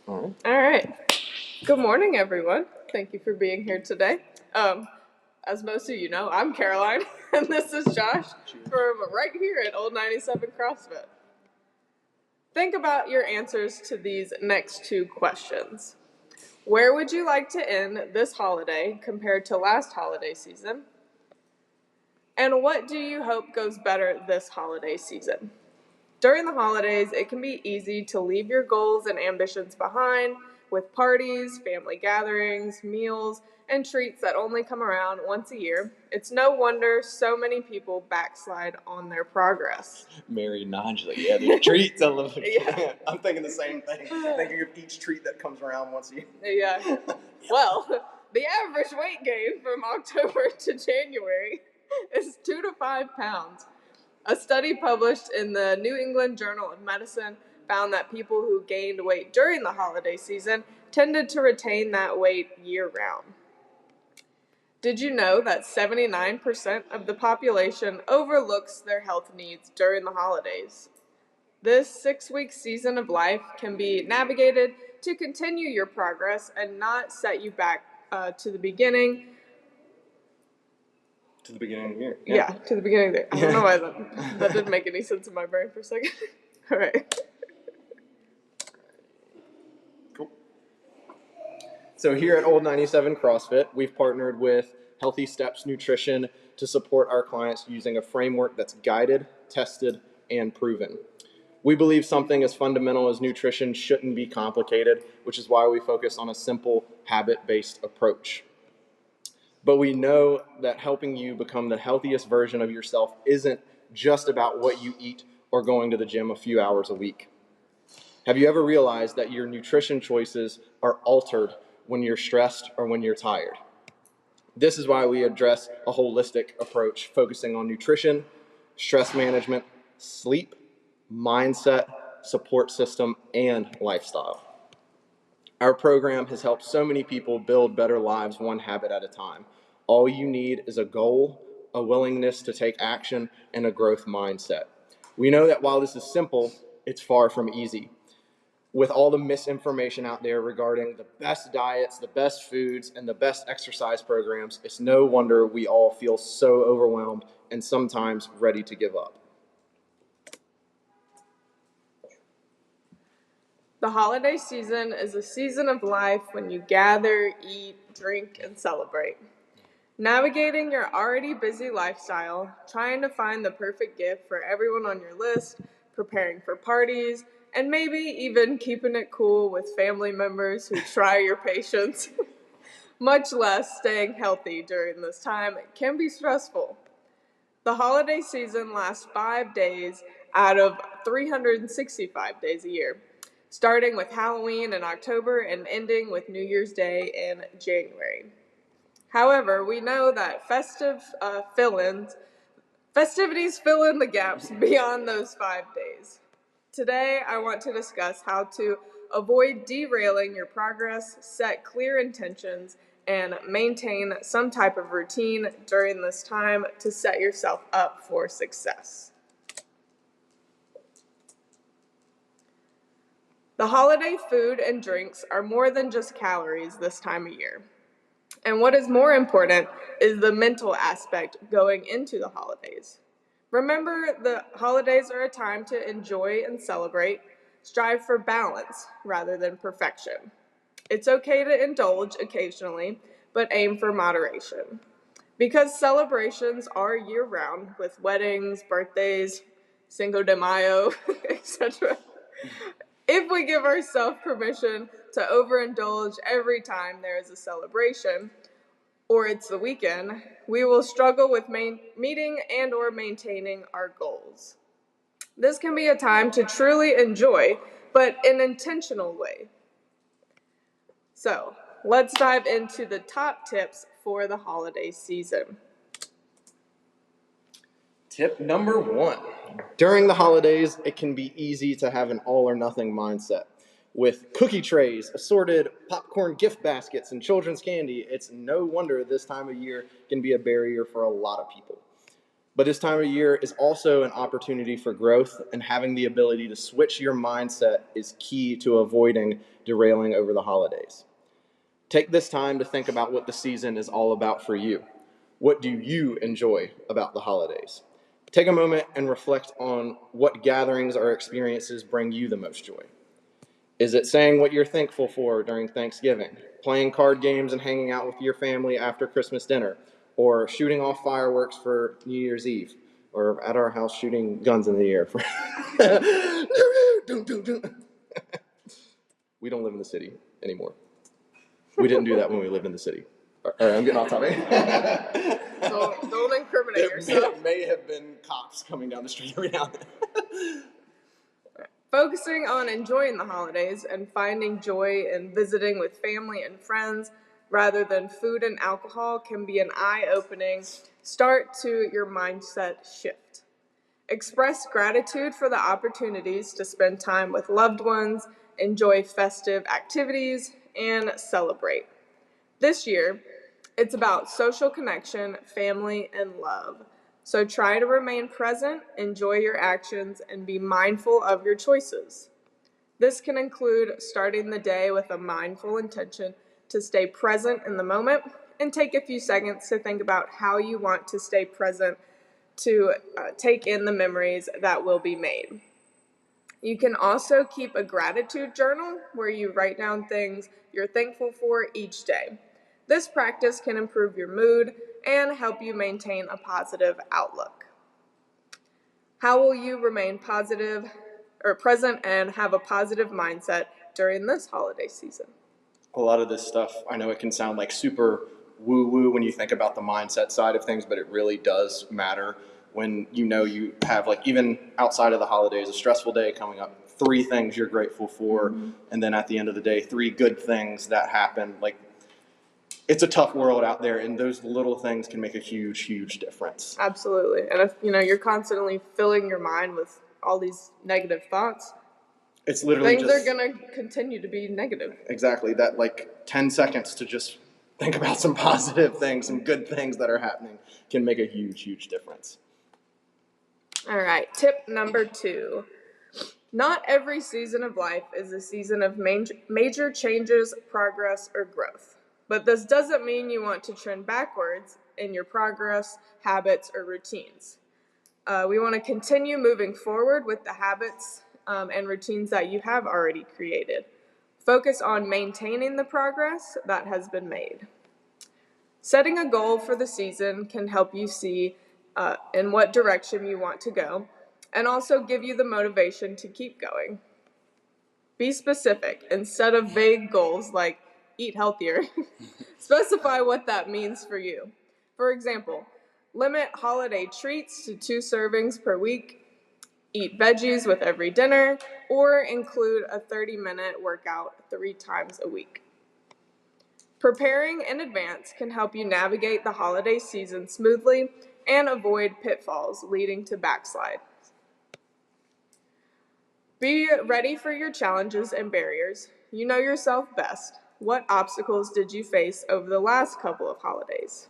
All right. Good morning, everyone. Thank you for being here today. As most of you know, I'm Caroline, and this is Josh from right here at Old 97 CrossFit. Think about your answers to these next two questions. Where would you like to end this holiday compared to last holiday season? And what do you hope goes better this holiday season? During the holidays, it can be easy to leave your goals and ambitions behind with parties, family gatherings, meals, and treats that only come around once a year. It's no wonder so many people backslide on their progress. Mary Nigel, yeah, the treats. I love it. Yeah. I'm thinking the same thing. Thinking of each treat that comes around once a year. Yeah. Well, the average weight gain from October to January is 2 to 5 pounds. A study published in the New England Journal of Medicine found that people who gained weight during the holiday season tended to retain that weight year-round. Did you know that 79% of the population overlooks their health needs during the holidays? This 6-week season of life can be navigated to continue your progress and not set you back to the beginning. To the beginning of the year. Yeah, to the beginning there. I don't know why that didn't make any sense in my brain for a second. All right. Cool. So here at Old 97 CrossFit, we've partnered with Healthy Steps Nutrition to support our clients using a framework that's guided, tested, and proven. We believe something as fundamental as nutrition shouldn't be complicated, which is why we focus on a simple, habit-based approach. But we know that helping you become the healthiest version of yourself isn't just about what you eat or going to the gym a few hours a week. Have you ever realized that your nutrition choices are altered when you're stressed or when you're tired? This is why we address a holistic approach focusing on nutrition, stress management, sleep, mindset, support system, and lifestyle. Our program has helped so many people build better lives one habit at a time. All you need is a goal, a willingness to take action, and a growth mindset. We know that while this is simple, it's far from easy. With all the misinformation out there regarding the best diets, the best foods, and the best exercise programs, it's no wonder we all feel so overwhelmed and sometimes ready to give up. The holiday season is a season of life when you gather, eat, drink, and celebrate. Navigating your already busy lifestyle, trying to find the perfect gift for everyone on your list, preparing for parties, and maybe even keeping it cool with family members who try your patience, much less staying healthy during this time, can be stressful. The holiday season lasts 5 days out of 365 days a year, starting with Halloween in October and ending with New Year's Day in January. However, we know that festivities fill in the gaps beyond those 5 days. Today, I want to discuss how to avoid derailing your progress, set clear intentions, and maintain some type of routine during this time to set yourself up for success. The holiday food and drinks are more than just calories this time of year. And what is more important is the mental aspect going into the holidays. Remember, the holidays are a time to enjoy and celebrate. Strive for balance rather than perfection. It's okay to indulge occasionally, but aim for moderation. Because celebrations are year-round with weddings, birthdays, Cinco de Mayo, etc. If we give ourselves permission to overindulge every time there is a celebration, or it's the weekend, we will struggle with meeting and or maintaining our goals. This can be a time to truly enjoy, but in an intentional way. So, let's dive into the top tips for the holiday season. Tip number 1. During the holidays, it can be easy to have an all or nothing mindset. With cookie trays, assorted popcorn gift baskets, and children's candy, it's no wonder this time of year can be a barrier for a lot of people. But this time of year is also an opportunity for growth, and having the ability to switch your mindset is key to avoiding derailing over the holidays. Take this time to think about what the season is all about for you. What do you enjoy about the holidays? Take a moment and reflect on what gatherings or experiences bring you the most joy. Is it saying what you're thankful for during Thanksgiving, playing card games and hanging out with your family after Christmas dinner, or shooting off fireworks for New Year's Eve, or at our house shooting guns in the air? We don't live in the city anymore. We didn't do that when we lived in the city. All right, I'm getting off topic. Don't incriminate yourself. There may have been cops coming down the street every now and then. Focusing on enjoying the holidays and finding joy in visiting with family and friends rather than food and alcohol can be an eye-opening start to your mindset shift. Express gratitude for the opportunities to spend time with loved ones, enjoy festive activities, and celebrate. This year, it's about social connection, family, and love. So try to remain present, enjoy your actions, and be mindful of your choices. This can include starting the day with a mindful intention to stay present in the moment and take a few seconds to think about how you want to stay present to take in the memories that will be made. You can also keep a gratitude journal where you write down things you're thankful for each day. This practice can improve your mood and help you maintain a positive outlook. How will you remain positive or present and have a positive mindset during this holiday season? A lot of this stuff, I know it can sound like super woo-woo when you think about the mindset side of things, but it really does matter when you know you have, like, even outside of the holidays, a stressful day coming up, 3 things you're grateful for, and then at the end of the day, 3 good things that happen. Like, it's a tough world out there, and those little things can make a huge, huge difference. Absolutely. And if you're constantly filling your mind with all these negative thoughts, it's literally things are going to continue to be negative. Exactly. That, like, 10 seconds to just think about some positive things, some good things that are happening can make a huge, huge difference. All right. Tip number 2. Not every season of life is a season of major changes, progress, or growth. But this doesn't mean you want to trend backwards in your progress, habits, or routines. We want to continue moving forward with the habits and routines that you have already created. Focus on maintaining the progress that has been made. Setting a goal for the season can help you see in what direction you want to go, and also give you the motivation to keep going. Be specific instead of vague goals like eat healthier. Specify what that means for you. For example, limit holiday treats to 2 servings per week, eat veggies with every dinner, or include a 30-minute workout 3 times a week. Preparing in advance can help you navigate the holiday season smoothly and avoid pitfalls leading to backslide. Be ready for your challenges and barriers. You know yourself best. What obstacles did you face over the last couple of holidays?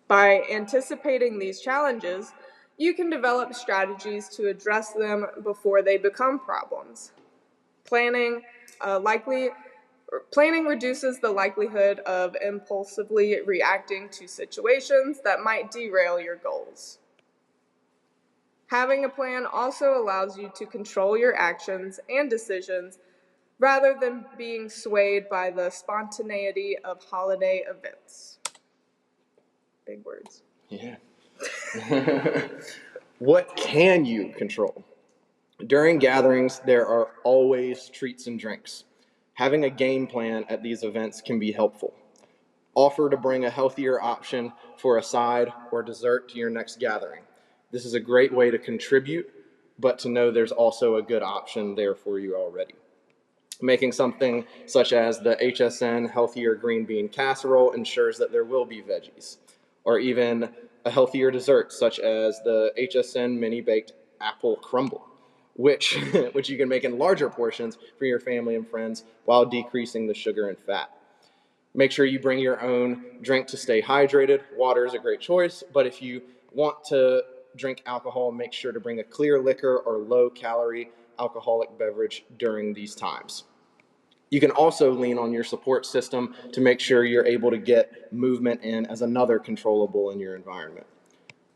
By anticipating these challenges, you can develop strategies to address them before they become problems. Planning reduces the likelihood of impulsively reacting to situations that might derail your goals. Having a plan also allows you to control your actions and decisions rather than being swayed by the spontaneity of holiday events. Big words. Yeah. What can you control? During gatherings, there are always treats and drinks. Having a game plan at these events can be helpful. Offer to bring a healthier option for a side or dessert to your next gathering. This is a great way to contribute, but to know there's also a good option there for you already. Making something such as the HSN Healthier Green Bean Casserole ensures that there will be veggies, or even a healthier dessert such as the HSN Mini Baked Apple Crumble, which you can make in larger portions for your family and friends while decreasing the sugar and fat. Make sure you bring your own drink to stay hydrated. Water is a great choice, but if you want to drink alcohol, make sure to bring a clear liquor or low-calorie alcoholic beverage during these times. You can also lean on your support system to make sure you're able to get movement in as another controllable in your environment.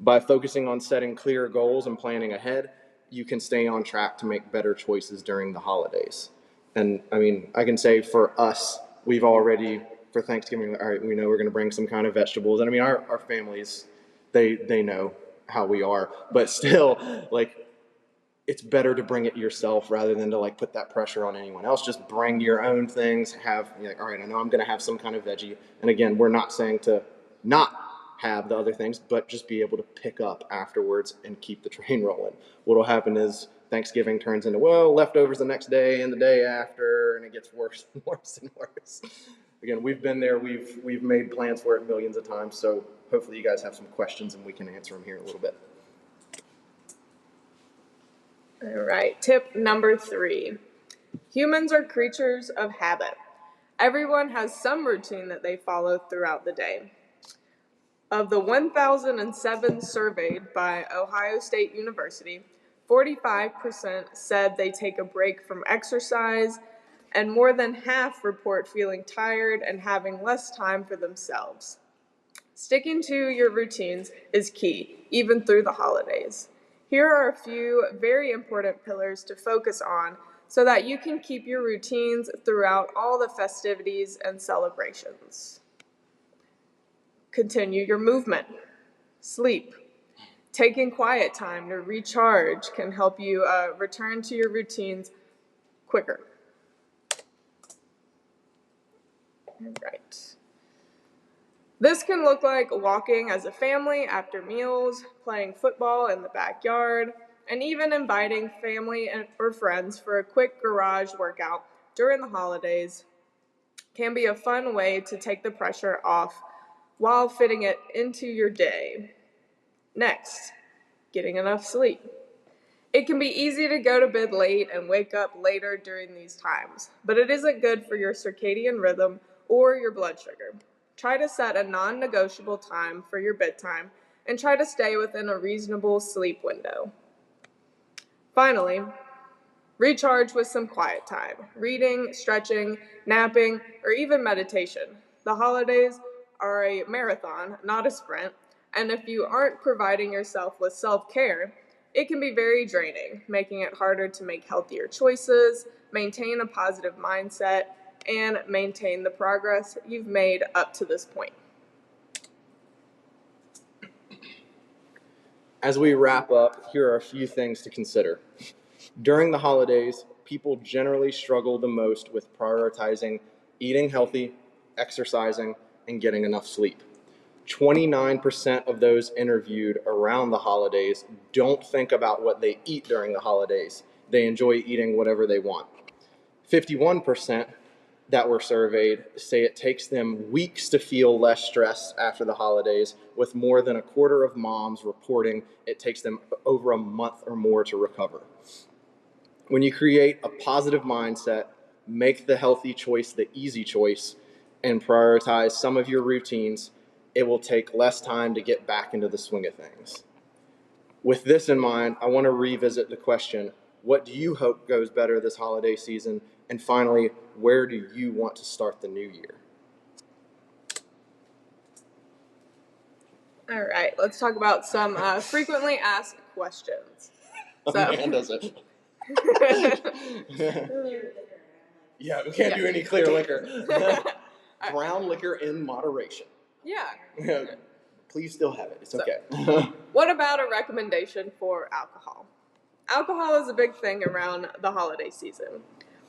By focusing on setting clear goals and planning ahead, you can stay on track to make better choices during the holidays. And I mean, I can say for us, we've already, for Thanksgiving, all right, we know we're going to bring some kind of vegetables. And I mean, our families, they know how we are, but still, like, it's better to bring it yourself rather than to like put that pressure on anyone else. Just bring your own things. Have, like, all right, I know I'm going to have some kind of veggie. And again, we're not saying to not have the other things, but just be able to pick up afterwards and keep the train rolling. What'll happen is Thanksgiving turns into, well, leftovers the next day and the day after, and it gets worse and worse and worse. Again, we've been there. We've made plans for it millions of times. So hopefully you guys have some questions and we can answer them here in a little bit. All right, tip number 3. Humans are creatures of habit. Everyone has some routine that they follow throughout the day. Of the 1,007 surveyed by Ohio State University, 45% said they take a break from exercise, and more than half report feeling tired and having less time for themselves. Sticking to your routines is key, even through the holidays. Here are a few very important pillars to focus on so that you can keep your routines throughout all the festivities and celebrations. Continue your movement. Sleep. Taking quiet time to recharge can help you return to your routines quicker. All right. This can look like walking as a family after meals, playing football in the backyard, and even inviting family or friends for a quick garage workout during the holidays can be a fun way to take the pressure off while fitting it into your day. Next, getting enough sleep. It can be easy to go to bed late and wake up later during these times, but it isn't good for your circadian rhythm or your blood sugar. Try to set a non-negotiable time for your bedtime and try to stay within a reasonable sleep window. Finally, recharge with some quiet time, reading, stretching, napping, or even meditation. The holidays are a marathon, not a sprint, and if you aren't providing yourself with self-care, it can be very draining, making it harder to make healthier choices, maintain a positive mindset, and maintain the progress you've made up to this point. As we wrap up, here are a few things to consider. During the holidays, people generally struggle the most with prioritizing eating healthy, exercising, and getting enough sleep. 29% of those interviewed around the holidays don't think about what they eat during the holidays. They enjoy eating whatever they want. 51% that were surveyed say it takes them weeks to feel less stressed after the holidays, with more than a quarter of moms reporting it takes them over a month or more to recover. When you create a positive mindset, make the healthy choice the easy choice, and prioritize some of your routines, it will take less time to get back into the swing of things. With this in mind, I want to revisit the question, what do you hope goes better this holiday season? And finally, where do you want to start the new year? All right, let's talk about some frequently asked questions. Man, does it. Yeah, we can't do any clear liquor. Brown liquor in moderation. Yeah. Please still have it. It's okay. What about a recommendation for alcohol? Alcohol is a big thing around the holiday season.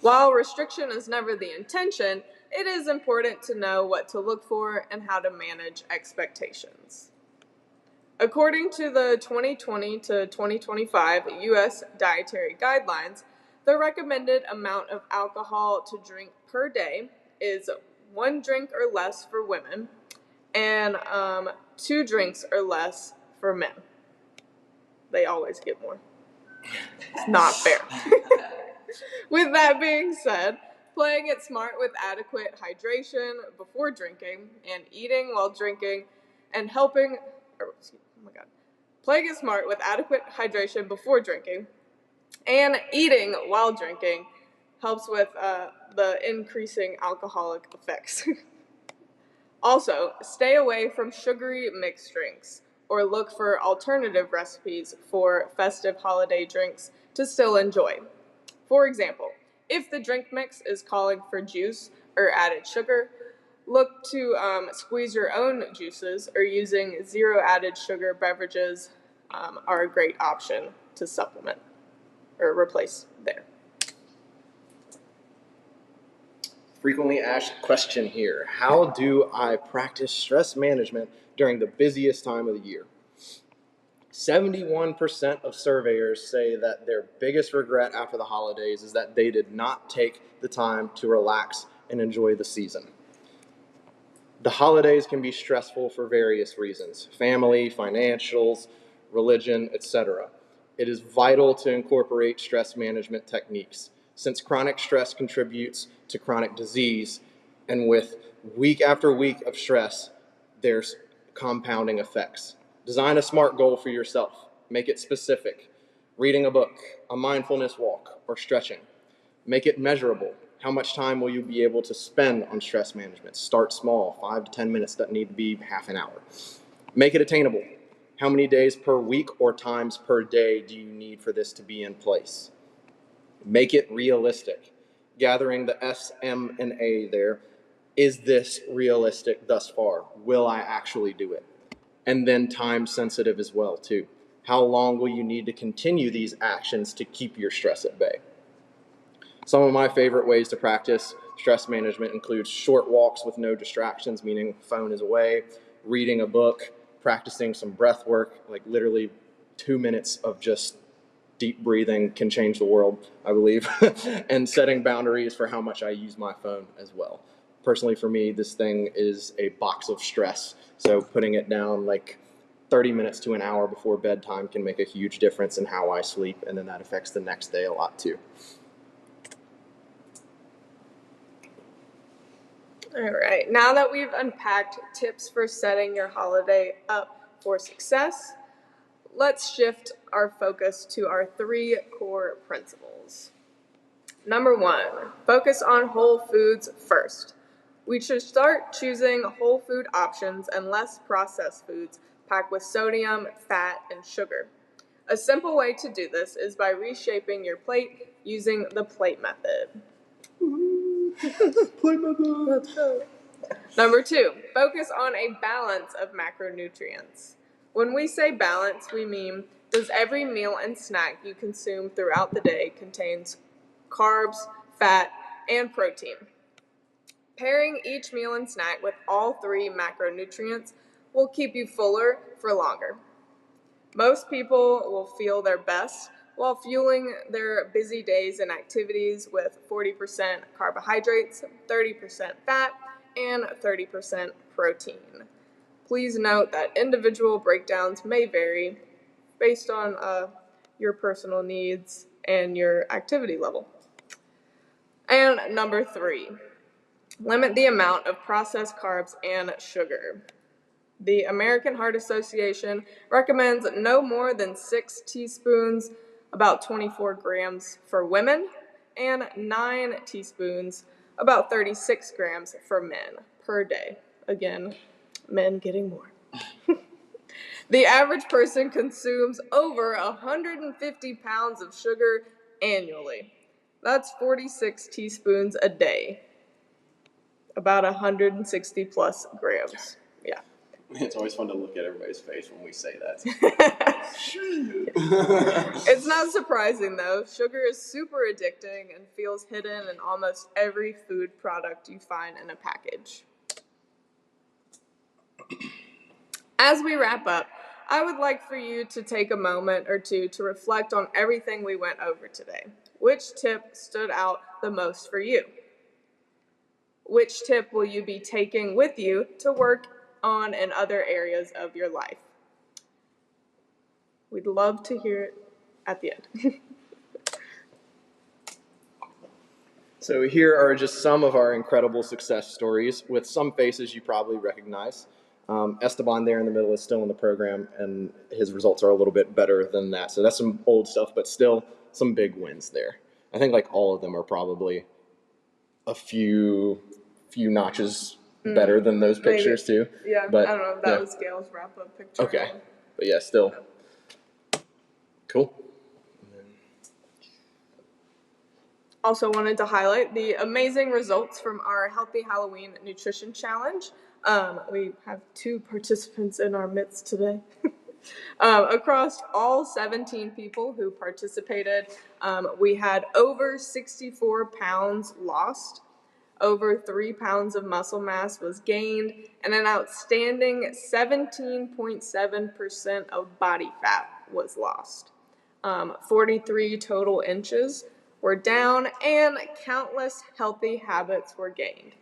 While restriction is never the intention, it is important to know what to look for and how to manage expectations. According to the 2020 to 2025 U.S. Dietary Guidelines, the recommended amount of alcohol to drink per day is 1 drink or less for women and 2 drinks or less for men. They always get more. It's not fair. With that being said, playing it smart with adequate hydration before drinking and eating while drinking and Playing it smart with adequate hydration before drinking and eating while drinking helps with the increasing alcoholic effects. Also, stay away from sugary mixed drinks or look for alternative recipes for festive holiday drinks to still enjoy. For example, if the drink mix is calling for juice or added sugar, look to squeeze your own juices, or using zero added sugar beverages are a great option to supplement or replace there. Frequently asked question here. How do I practice stress management during the busiest time of the year? 71% of surveyors say that their biggest regret after the holidays is that they did not take the time to relax and enjoy the season. The holidays can be stressful for various reasons: family, financials, religion, etc. It is vital to incorporate stress management techniques, since chronic stress contributes to chronic disease, and with week after week of stress, there's compounding effects. Design a SMART goal for yourself. Make it specific. Reading a book, a mindfulness walk, or stretching. Make it measurable. How much time will you be able to spend on stress management? Start small, 5 to 10 minutes, doesn't need to be half an hour. Make it attainable. How many days per week or times per day do you need for this to be in place? Make it realistic. Gathering the S, M, and A there. Is this realistic thus far? Will I actually do it? And then time sensitive as well too. How long will you need to continue these actions to keep your stress at bay? Some of my favorite ways to practice stress management include short walks with no distractions, meaning phone is away, reading a book, practicing some breath work, like literally 2 minutes of just deep breathing can change the world, I believe, and setting boundaries for how much I use my phone as well. Personally, for me, this thing is a box of stress, so putting it down like 30 minutes to an hour before bedtime can make a huge difference in how I sleep, and then that affects the next day a lot too. All right, now that we've unpacked tips for setting your holiday up for success, let's shift our focus to our 3 core principles. Number 1, focus on whole foods first. We should start choosing whole food options and less processed foods packed with sodium, fat, and sugar. A simple way to do this is by reshaping your plate using the plate method. Plate method. Let's go. Number 2, focus on a balance of macronutrients. When we say balance, we mean, does every meal and snack you consume throughout the day contains carbs, fat, and protein? Pairing each meal and snack with all 3 macronutrients will keep you fuller for longer. Most people will feel their best while fueling their busy days and activities with 40% carbohydrates, 30% fat, and 30% protein. Please note that individual breakdowns may vary based on your personal needs and your activity level. And number 3, limit the amount of processed carbs and sugar. The American Heart Association recommends no more than 6 teaspoons, about 24 grams for women, and 9 teaspoons, about 36 grams for men per day. Again, men getting more. The average person consumes over 150 pounds of sugar annually. That's 46 teaspoons a day, about 160 plus grams. Yeah. It's always fun to look at everybody's face when we say that. It's not surprising though. Sugar is super addicting and feels hidden in almost every food product you find in a package. As we wrap up, I would like for you to take a moment or two to reflect on everything we went over today. Which tip stood out the most for you? Which tip will you be taking with you to work on in other areas of your life? We'd love to hear it at the end. So here are just some of our incredible success stories with some faces you probably recognize. Esteban there in the middle is still in the program, and his results are a little bit better than that. So that's some old stuff, but still some big wins there. I think like all of them are probably a few notches better than those pictures too. Yeah, but I don't know. That was Gail's wrap-up picture. Okay, but yeah, still cool. Also wanted to highlight the amazing results from our Healthy Halloween Nutrition Challenge. We have 2 participants in our midst today. Across all 17 people who participated, we had over 64 pounds lost, over 3 pounds of muscle mass was gained, and an outstanding 17.7% of body fat was lost. 43 total inches were down, and countless healthy habits were gained.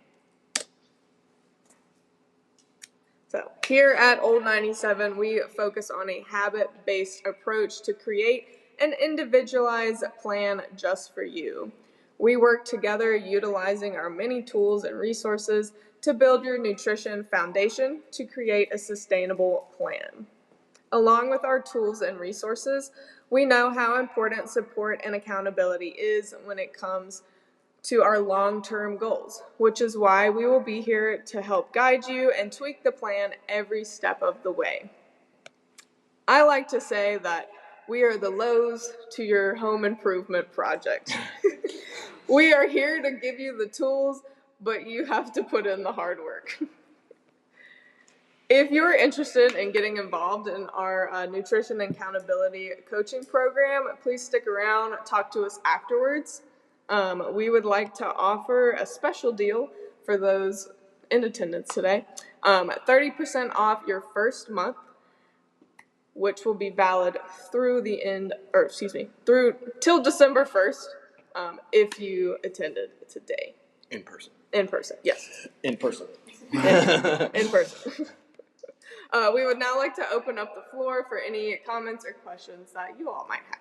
So here at Old 97, we focus on a habit-based approach to create an individualized plan just for you. We work together utilizing our many tools and resources to build your nutrition foundation to create a sustainable plan. Along with our tools and resources, we know how important support and accountability is when it comes to our long-term goals, which is why we will be here to help guide you and tweak the plan every step of the way. I like to say that we are the Lowe's to your home improvement project. We are here to give you the tools, but you have to put in the hard work. If you're interested in getting involved in our nutrition and accountability coaching program, please stick around, talk to us afterwards. We would like to offer a special deal for those in attendance today. 30% off your first month, which will be valid through till December 1st, if you attended today. In person. In person, yes. In person. In person. We would now like to open up the floor for any comments or questions that you all might have.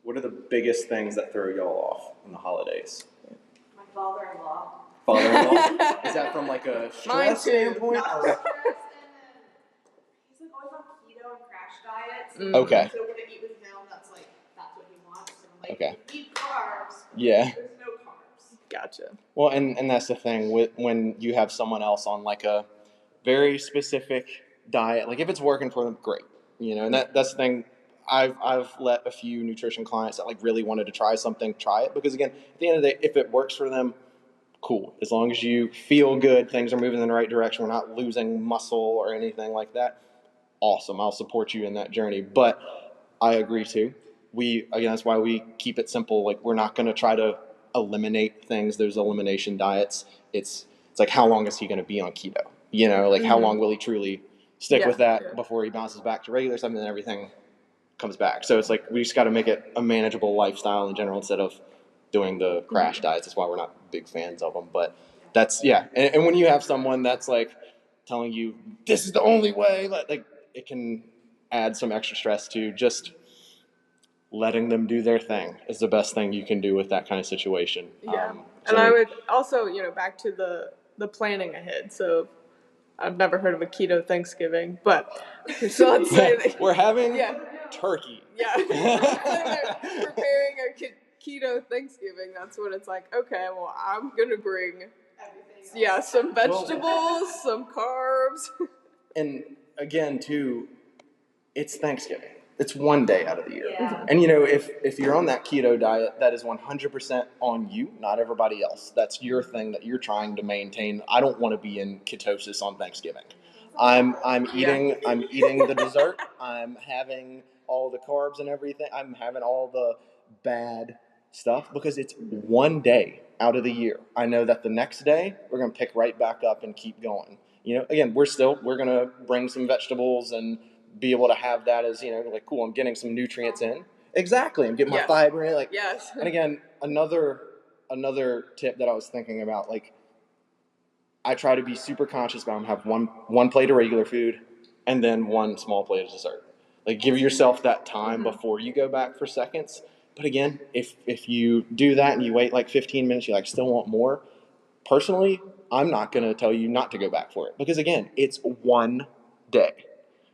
What are the biggest things that throw y'all off in the holidays? My father-in-law. Father-in-law? Is that from like a Mine stress too. standpoint? Not Or- stressed, and he's like always on keto and crash diets. Mm. Okay. So when I eat with him, that's what he wants. And I'm like, Okay. you eat carbs. Yeah. There's no carbs. Gotcha. Well, and that's the thing with when you have someone else on like a very specific diet. Like if it's working for them, great. And that's the thing. I've let a few nutrition clients that like really wanted to try something, try it, because again, at the end of the day, if it works for them, cool. As long as you feel good, things are moving in the right direction, we're not losing muscle or anything like that. Awesome. I'll support you in that journey. But I agree too. That's why we keep it simple. Like we're not going to try to eliminate things. There's elimination diets. It's like, how long is he going to be on keto? How long will he truly stick with that before he bounces back to regular stuff, and then everything comes back. So it's like we just got to make it a manageable lifestyle in general instead of doing the crash diets. That's why we're not big fans of them. But that's, yeah. And when you have someone that's like telling you this is the only way, like it can add some extra stress to just letting them do their thing is the best thing you can do with that kind of situation. Yeah. And I would also, back to the planning ahead. So I've never heard of a keto Thanksgiving, but so let's say that we're having turkey. Yeah. Preparing a keto Thanksgiving, that's what it's like. Okay, well, I'm going to bring some vegetables, some carbs. And again, too, it's Thanksgiving. It's one day out of the year. Yeah. And if you're on that keto diet, that is 100% on you, not everybody else. That's your thing that you're trying to maintain. I don't want to be in ketosis on Thanksgiving. I'm eating the dessert. I'm having all the carbs and everything. I'm having all the bad stuff because it's one day out of the year. I know that the next day we're going to pick right back up and keep going. Again, we're going to bring some vegetables and be able to have that as, like, cool, I'm getting some nutrients in. Exactly. I'm getting my fiber in. Yes. And again, another tip that I was thinking about, like, I try to be super conscious about have one plate of regular food and then one small plate of dessert. Like, give yourself that time before you go back for seconds. But again, if you do that and you wait like 15 minutes, you still want more. Personally, I'm not going to tell you not to go back for it because, again, it's one day.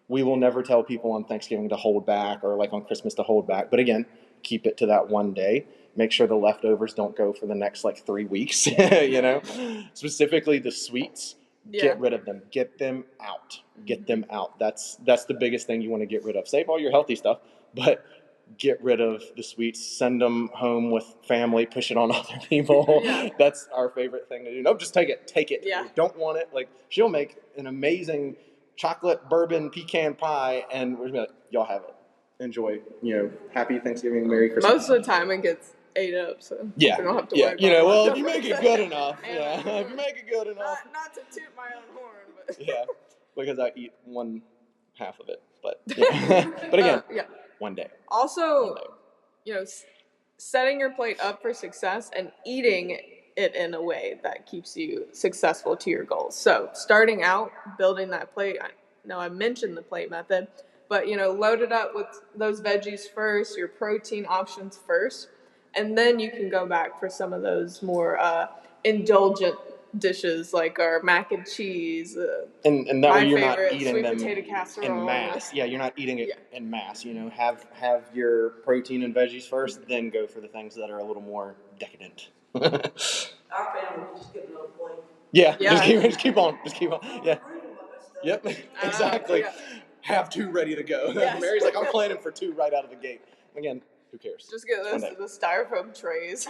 We will never tell people on Thanksgiving to hold back or like on Christmas to hold back. But again, keep it to that one day. Make sure the leftovers don't go for the next like 3 weeks, you know, specifically the sweets. Yeah. Get rid of them. Get them out. Get them out. That's the biggest thing you want to get rid of. Save all your healthy stuff, but get rid of the sweets. Send them home with family. Push it on other people. Yeah. That's our favorite thing to do. No, just take it. Take it. Yeah. You don't want it. Like she'll make an amazing chocolate bourbon pecan pie, and we're gonna be like, y'all have it. Enjoy. You know, happy Thanksgiving, Merry Christmas. Most of the time it gets ate up, so Yeah, we don't have to yeah. worry You about know, it. well, if you make it good enough, And, yeah. If you make it good enough, Not to toot my own horn, but yeah. Because I eat one half of it, but yeah. But again, yeah. one day. Also, One day. you know, setting your plate up for success and eating it in a way that keeps you successful to your goals. So, starting out, building that plate. I mentioned the plate method, but you know, load it up with those veggies first, your protein options first, and then you can go back for some of those more indulgent dishes like our mac and cheese. And that My way you're not favorite, eating sweet them potato casserole. in mass. Yeah, you're not eating it Yeah. in mass. You know, have your protein and veggies first, then go for the things that are a little more decadent. Our family just get another plate. Yeah, Yeah. Just keep on. Yeah. Yep, exactly. Yeah. Have 2 ready to go. Yes. Mary's like, I'm planning for 2 right out of the gate. Again, who cares? Just get One those day. the styrofoam trays.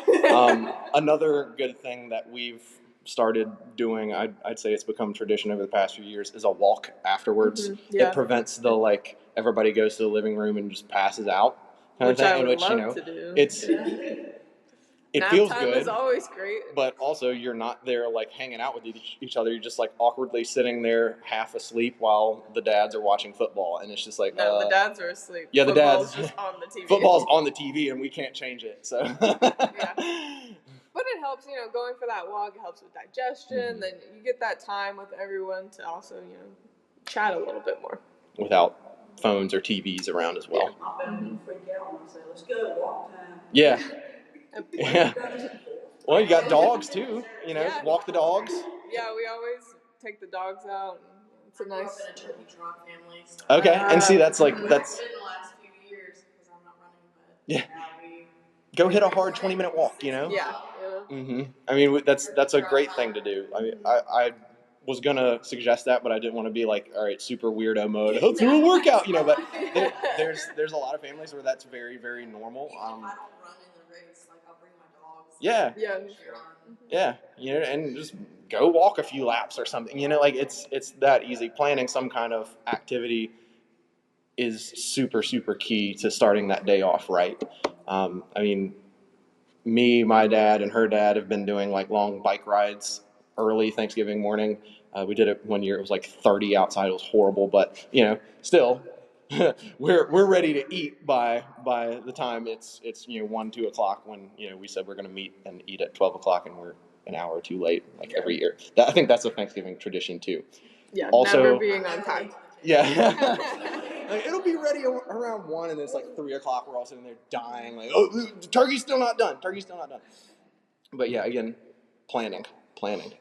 Another good thing that we've started doing, I'd say it's become tradition over the past few years, is a walk afterwards. Yeah. It prevents the like everybody goes to the living room and just passes out kind Which of thing. I in would which, love to do. It Nap feels time good. is always great. But also, you're not there like hanging out with each other. You're just like awkwardly sitting there, half asleep, while the dads are watching football, and it's just like, No, the dads are asleep. yeah, the Football's dads- just on the TV. football's on the TV, and we can't change it. So, But it helps, you know, going for that walk. It helps with digestion. Then you get that time with everyone to also, you know, chat a little bit more. without phones or TVs around as well. My family would freak out and say, let's go, walk time. Yeah, yeah. Well, you got dogs too. You know, Yeah. walk the dogs. Yeah, we always take the dogs out. And it's a I grew nice. up in a turkey trot family. So Okay, and see that's like I've been that's the last few years because I'm not running, but Yeah. now we go hit a hard 20-minute walk. You know. Yeah. I mean, that's a great thing to do. I mean, I was gonna suggest that, but I didn't want to be like, all right, super weirdo mode. Let's do a workout, you know. But there's a lot of families where that's very, very normal. even if I don't run in the race, like I'll bring my dogs. Yeah. Yeah. Cheer on. Yeah, you know, and just go walk a few laps or something. You know, like it's that easy. Planning some kind of activity is super, super key to starting that day off right. I mean, me, my dad, and her dad have been doing like long bike rides early Thanksgiving morning. We did it one year. It was like 30 outside. It was horrible, but you know, still, we're ready to eat by the time it's 1, 2 o'clock when we said we're going to meet and eat at 12 o'clock, and we're an hour or 2 late like every year. I think that's a Thanksgiving tradition too. Yeah. Also- Never being on time. Yeah. Like, it'll be ready around 1, and it's like 3 o'clock. We're all sitting there dying, like, oh, the turkey's still not done. But yeah, again, planning,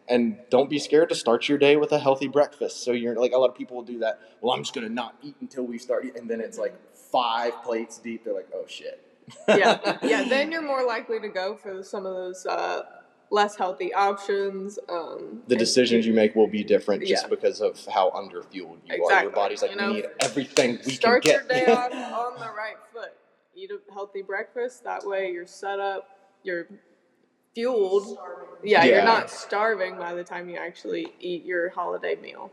and don't be scared to start your day with a healthy breakfast. So you're like, a lot of people will do that. Well, I'm just gonna not eat until we start eating, and then it's like 5 plates deep. They're like, oh shit. Yeah. Then you're more likely to go for some of those less healthy options. The decisions you make will be different just Yeah. because of how underfueled you are. Your Exactly. body's like, You know, we need everything we Start can your get. day off on the right foot. Eat a healthy breakfast. That way you're set up, you're fueled. Yeah, Yeah. you're not starving by the time you actually eat your holiday meal.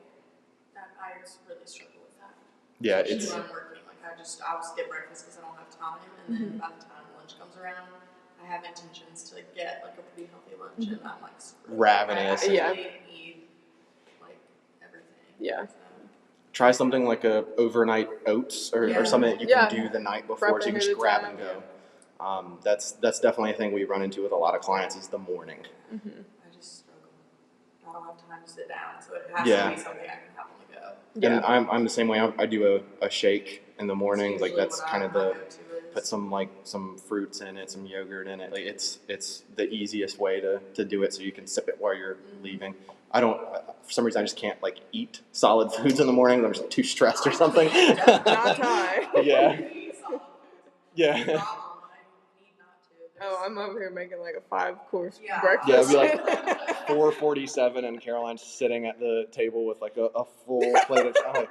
That I just really struggle with that. Yeah, Especially it's when I'm working. Like I'll skip breakfast because I don't have time, and then by the time lunch comes around, I have intentions to get like a pretty healthy lunch, and I'm like screwed. Ravenous. I Yeah. actually eat like everything. Yeah. So, try something like a overnight oats or something that you Yeah. can do the night before, Prep so you can ahead just of grab time. and go. That's definitely a thing we run into with a lot of clients is the morning. I just struggle. I don't have time to sit down, so it has Yeah. to be something I can have on the go. Yeah. And I'm the same way. I do a shake in the mornings. Like Usually that's what kind of my the go-to is. put some fruits in it, some yogurt in it. Like it's the easiest way to do it, so you can sip it while you're leaving. I don't, for some reason, I just can't like eat solid foods in the morning. I'm just too stressed or something. Not Ty. Yeah. Yeah. Problem, I need not to. Oh, I'm over here making like a 5-course Yeah. Yeah, it'd breakfast. be like 4:47, and Caroline's sitting at the table with like a full plate of. I'm like,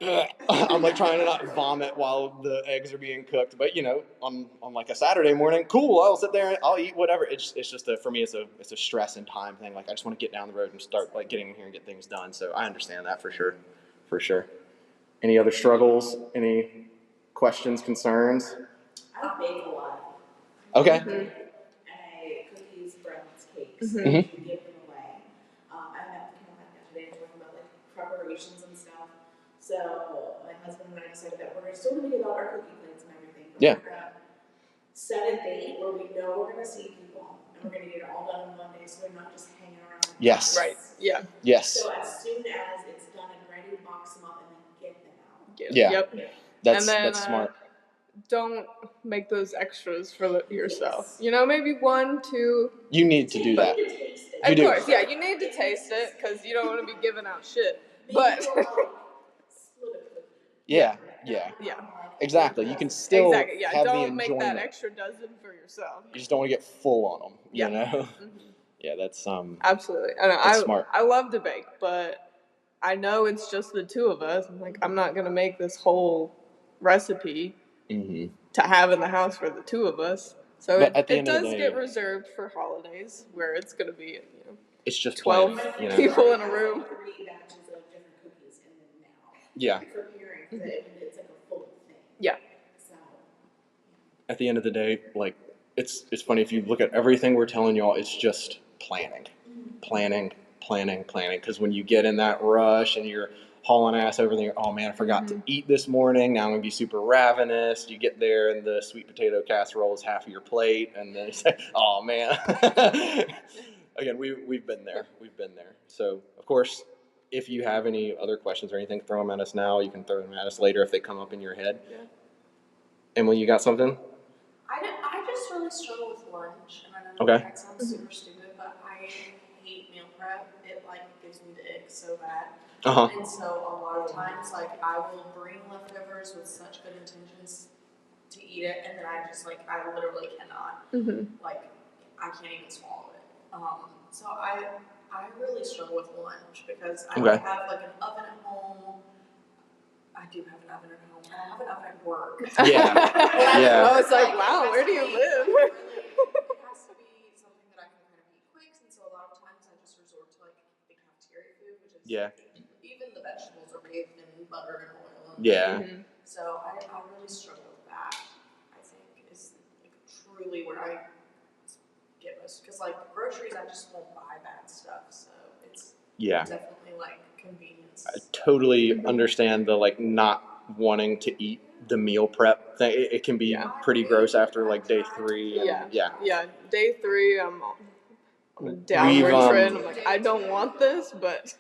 ugh. I'm like trying to not vomit while the eggs are being cooked, but you know, on like a Saturday morning, cool. I'll sit there and I'll eat whatever. It's just for me, it's a stress and time thing. Like I just want to get down the road and start like getting in here and get things done. So I understand that for sure. Any other struggles? Any questions, concerns? I bake a lot. Okay. I cookies, brownies, cakes. Mhm. I usually give them away. I met with Caroline yesterday talking about like preparations and stuff. So my husband and I decided that we're still going to give out our cookie plates and everything. But Yeah. we're going to set a date where we know we're going to see people and we're going to get it all done in one day, so they're not just hanging around. Yes. Right. Yeah. Yes. So as soon as it's done and ready, box them up and then get them out. Yeah. Yep. That's And then, that's smart. Don't make those extras for yourself. You know, maybe 1, 2. You need to do that. You taste it. You Of do. course, yeah. You need to taste it because you don't want to be giving out shit. But Maybe we'll, split a cookie. Yeah. yeah, Exactly. You can still exactly. Yeah. have the Don't make enjoyment. that extra dozen for yourself. You just don't want to get full on them. Yeah. You know. Mhm. Yeah, that's Absolutely. I know. That's smart. I love to bake, but I know it's just the two of us. I'm like, I'm not gonna make this whole recipe Mm-hmm. to have in the house for the two of us. So But at the it end of the does day- get reserved for holidays where it's gonna be, It's just 12 plain, you know. people in a room. 3 batches of different cookies in them now. Yeah. Preparing, because it's like a full thing. Yeah. So, At the end of the day, like it's funny if you look at everything we're telling y'all, it's just planning. Because when you get in that rush and you're hauling ass over there, oh man, I forgot to eat this morning. Now I'm gonna be super ravenous. You get there and the sweet potato casserole is half of your plate, and then you say, oh man. Again, we've been there. So of course, if you have any other questions or anything, throw them at us now. You can throw them at us later if they come up in your head. Yeah. Emily, you got something? I just really struggle with lunch, and I know Okay. that sounds super stupid, but I hate meal prep. It like gives me the ick so bad. Uh-huh. And so a lot of times, like, I will bring leftovers with such good intentions to eat it, and then I literally cannot. Mm-hmm. Like, I can't even swallow it. So I really struggle with lunch because I Okay. don't have like an oven at home. I do have an oven at home. I don't have an oven at work. Yeah. Yeah. I was like, wow, where do you live? It has to be something that I can kind of eat quick, and so a lot of times I just resort to like the cafeteria food, which is Yeah. even the vegetables are bathed in butter and oil. Yeah. Mhm. So I really struggle with that. I think is like truly where I get most, because like groceries I just won't buy bad stuff, so it's Yeah. definitely like convenience. I totally understand the like not wanting to eat the meal prep thing. It can be Yeah. pretty gross after like day 3. And Yeah. Yeah. Day 3, I'm on a We've, downward trend. I'm like, I don't want this, but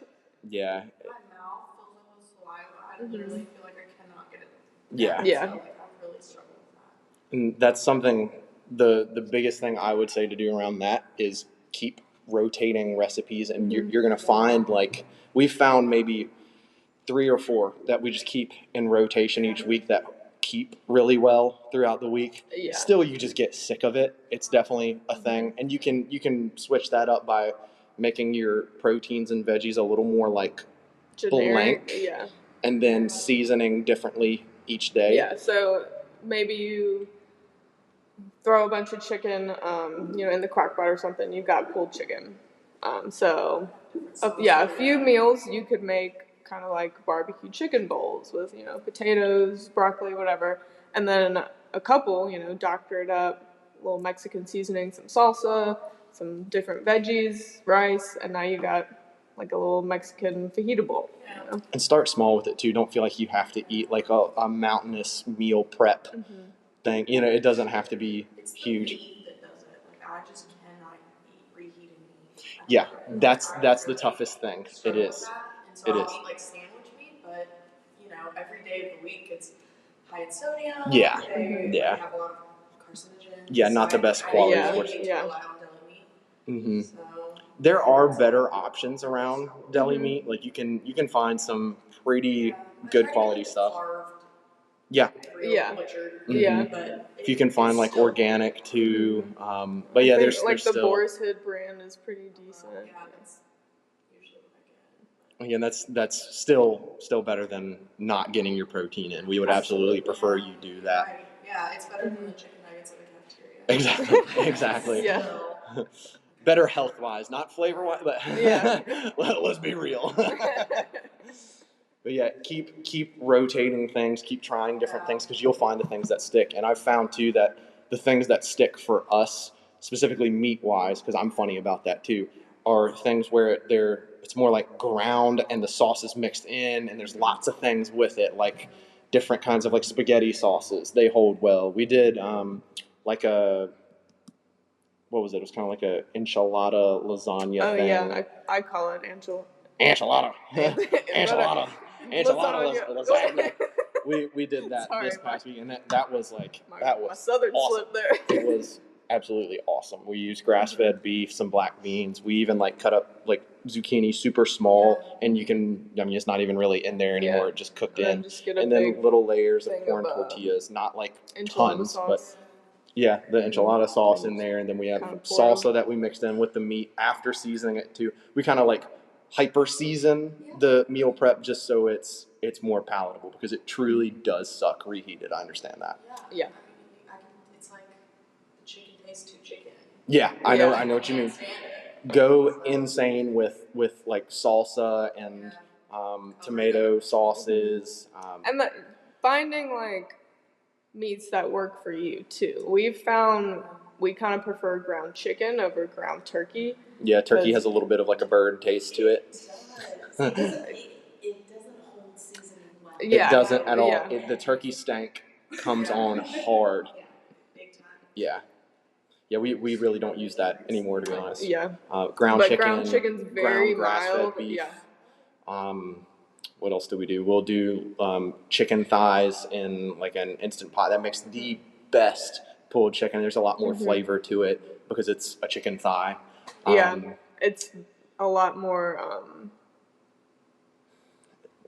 Yeah. My mouth fills up with saliva. I literally feel like I cannot get it. Yeah. Yeah. So, like, I really struggle with that. And that's something, the biggest thing I would say to do around that is keep rotating recipes, and you're going to find, like, we've found maybe 3 or 4 that we just keep in rotation each week that keep really well throughout the week. Yeah. Still, you just get sick of it. It's definitely a thing, and you can switch that up by making your proteins and veggies a little more like generic. blank, Yeah. and then seasoning differently each day. Yeah. So maybe you throw a bunch of chicken, in the crock pot or something. You've got pulled chicken. A few meals you could make kind of like barbecue chicken bowls with, potatoes, broccoli, whatever. And then a couple, doctor it up, a little Mexican seasoning, some salsa, some different veggies, rice, and now you got like a little Mexican fajita bowl. And start small with it too. Don't feel like you have to eat like a mountainous meal prep thing. It doesn't have to be It's the huge. meat that does it. Like, I just cannot eat reheated meat. Yeah, that's the toughest thing. It Struggle with is. that. And so It I'll is. eat like sandwich meat, but every day of the week it's high in sodium. Yeah. They Yeah. have a lot of carcinogens. Yeah, not the best quality, I of course. hate to rely on deli meat. Hmm. So There are better options around deli meat. Like you can find some pretty good quality stuff. Yeah. Yeah. Butchered, Yeah. but If you can find like still- organic too, but yeah, I think, there's like the still. Boar's Head brand is pretty decent. Yeah, that's usually what I get. Again, that's still better than not getting your protein in. We would absolutely prefer you do that. Right. Yeah, it's better than the chicken nuggets at the cafeteria. Exactly. Yeah. So, Better health wise, not flavor wise, but Yeah. let's be real. But yeah, keep rotating things, keep trying different things because you'll find the things that stick. And I've found too that the things that stick for us, specifically meat wise, because I'm funny about that too, are things where it's more like ground and the sauce is mixed in and there's lots of things with it, like different kinds of like spaghetti sauces. They hold well. We did like a what was it? It was kind of like a enchilada lasagna Oh thing. yeah, I call it Angel. Enchilada. Enchilada. Enchilada lasagna. We did that Sorry, this past week, and that was like that My was southern awesome. slip there. It was absolutely awesome. We used grass-fed beef, some black beans. We even like cut up like zucchini super small, and you can. I mean, it's not even really in there anymore. Yeah. It just cooked And then in, just get a and then big little layers of thing corn of, tortillas, not like enchilada tons, sauce. but yeah, the enchilada sauce in there, and then we have Kind of pour salsa that we mixed in with the meat after seasoning it too. We kind of like hyper season the meal prep just so it's more palatable because it truly does suck reheated. I understand that. Yeah. It's like the chicken tastes too chicken. Yeah, I know Yeah. what you mean. Can't stand it. Go insane with like salsa and tomato sauces. And finding like meats that work for you too. We've found we kind of prefer ground chicken over ground turkey. Yeah, turkey has a little bit of like a bird taste to it. It doesn't hold seasoning well. Yeah. It doesn't at all. Yeah. The turkey stank comes on hard. Yeah, big time. Yeah. Yeah, we really don't use that anymore, to be honest. Yeah. Ground But chicken. ground chicken's very grass-fed mild. beef. Yeah. What else do we do? We'll do chicken thighs in like an Instant Pot. That makes the best pulled chicken. There's a lot more flavor to it because it's a chicken thigh. Yeah. It's a lot more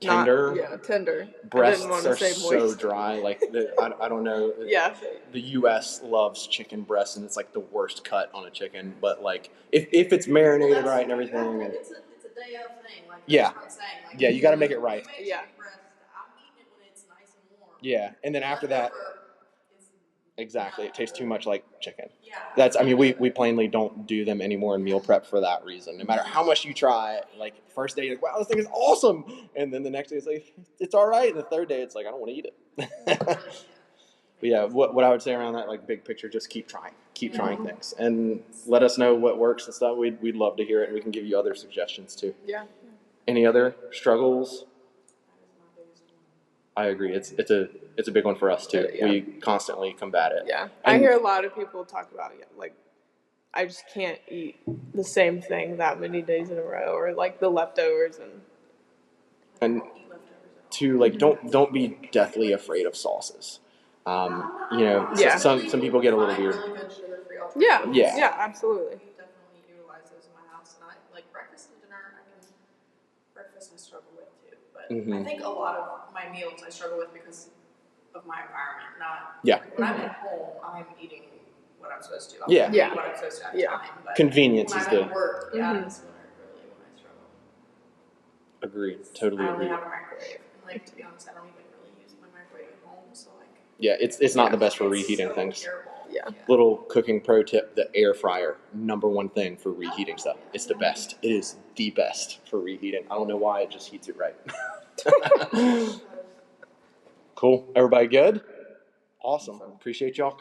Tender. tender. Breasts I didn't want to are say so moist. dry. Like I don't know. Yeah. The U.S. loves chicken breasts, and it's like the worst cut on a chicken. But like if it's marinated right and everything, and It's a day of thing. Like, Yeah. that's what I'm saying. Like, Yeah, you gotta make it right. You make Yeah. chicken breast, I'm eating it when it's nice and warm. yeah, and then after that, It's- exactly, it tastes too much like chicken. Yeah. I mean, we plainly don't do them anymore in meal prep for that reason. No matter how much you try, like first day you're like, wow, this thing is awesome, and then the next day it's like, it's all right, and the third day it's like, I don't want to eat it. But yeah, what I would say around that, like big picture, just keep trying things, and let us know what works and stuff. We'd love to hear it, and we can give you other suggestions too. Yeah. Any other struggles? I agree. It's a big one for us too. Yeah. We constantly combat it. Yeah. I And- hear a lot of people talk about like I just can't eat the same thing that many days in a row, or like the leftovers And to like, don't be deathly afraid of sauces. Yeah. Some people get a little weird. Really good sugar-free Yeah. alternatives. Yeah. Yeah, absolutely. We definitely utilize those in my house, and I like breakfast and dinner. Breakfast I struggle with too, but I think a lot of my meals I struggle with because of my environment. Not Yeah. when I'm at home, I'm eating what I'm supposed to. I'm Yeah. eating Yeah. what I'm supposed to at Yeah. time. But Convenience when is I'm the at work, yeah, Mhm. that's when I struggle. agreed. Totally I only agree. have a microwave, and like to be honest, I don't even really use my microwave at home, so like Yeah, it's not the best for it's reheating so things. terrible. Yeah. Little cooking pro tip: the air fryer, #1 thing for reheating stuff. It's the best. It is the best for reheating. I don't know why, it just heats it right. Cool. Everybody good? Awesome. Appreciate y'all